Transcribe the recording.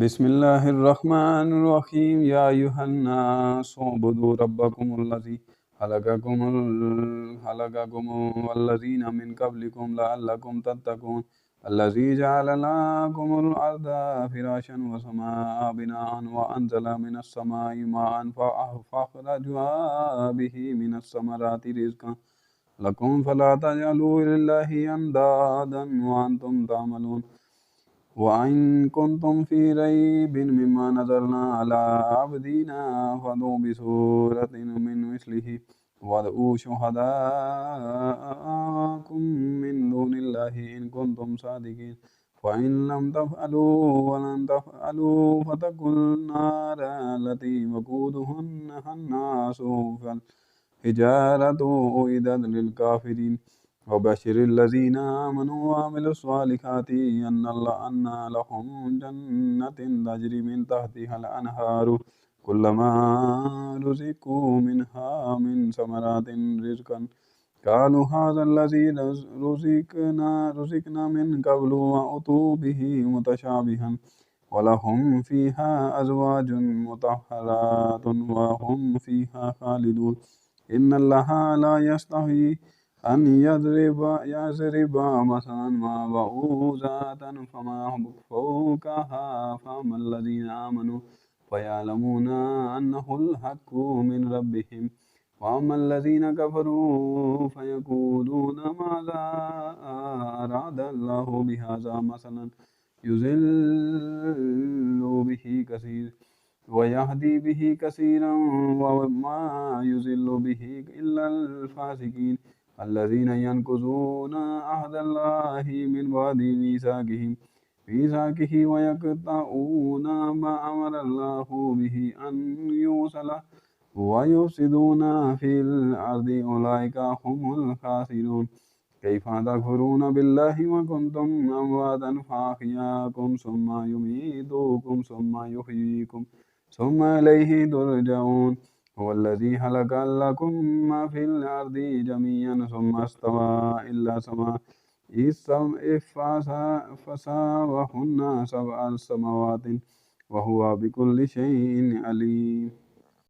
बिस्मिल्लाहिर्रहमानिर्रहीम या अय्युहन्नास उ'बुदू रब्बकुमुल्लज़ी खलक़कुम वल्लज़ीना मिन क़ब्लिकुम लअल्लकुम तत्तक़ून अल्लज़ी जअल लकुमुल अर्दा फ़िराशन वस्समाअ बिनाअन वअनज़ला मिनस समाइ माअन फ़अख़रजा बिही मिनस समराति रिज़्क़न लकुम फ़ला तजअलू लिल्लाहि अंदादन वअंतुम तामलून वइन कुन्तुम फ़ी रैबिन मिम्मा नज़लना अला अब्दीना फ़अतू बिसूरतिन मिन मिस्लिहि वदऊ शुहदाअकुम मिन दूनिल्लाहि इन कुन्तुम सादिक़ीन फ़इन लम तफ़अलू वलन तफ़अलू फ़त्तक़ुन नार लती वक़ूदुहा अन्नासु वल्हिजारतु उइद्दत लिलकाफ़िरीन वबश्शिरिल्लज़ीना आमनू वअमिलुस्सालिहाति अन्ना लहुम जन्नतिन तजरी मिन तहतिहल अनहारु कुल्लमा रुज़िक़ू मिनहा मिन समरातिन रिज़्क़न क़ालू हाज़ाल्लज़ी रुज़िक़ना मिन क़ब्लु वअतू बिही मुतशाबिहन वलहुम फ़ीहा अज़वाजुन मुतहहरातुन वहुम फ़ीहा ख़ालिदून इन्नल्लाहा ला यस्तही अन यज़रिबा मसलन मा बऊज़तन फमा फ़ौक़हा फ़अम्मल्लज़ीना आमनू फ़यअलमून अन्नहुल हक़्क़ु मिन रब्बिहिम वअम्मल्लज़ीना कफ़रू फ़यक़ूलून माज़ा अरादल्लाहु बिहाज़ा मसलन युज़िल्लु बिही कसीर वयहदी बिही कसीरन वमा युज़िल्लु बिही इल्लल फ़ासिक़ीन अल्लज़ीना यनकुज़ूना अहदल्लाहि मिन बअदि मीसाक़िहि वयक़तऊना मा अमरल्लाहु बिही अन यूसल वयुफ़सिदूना फ़िल अर्दि उलाइका हुमुल ख़ासिरून कैफ़ तकफ़ुरून बिल्लाहि वकुन्तुम अमवातन फ़अहयाकुम सुम्मा युमीतुकुम सुम्मा युहयीकुम सुम्मा इलैहि तुरजऊन हुवल्लज़ी खलक़ लकुम मा फ़िल अर्दि जमीअन सुम्मा इस्तवा इला समाइ फ़सव्वाहुन्ना सबअ समावातिन वहुव बिकुल्लि शैइन अलीम।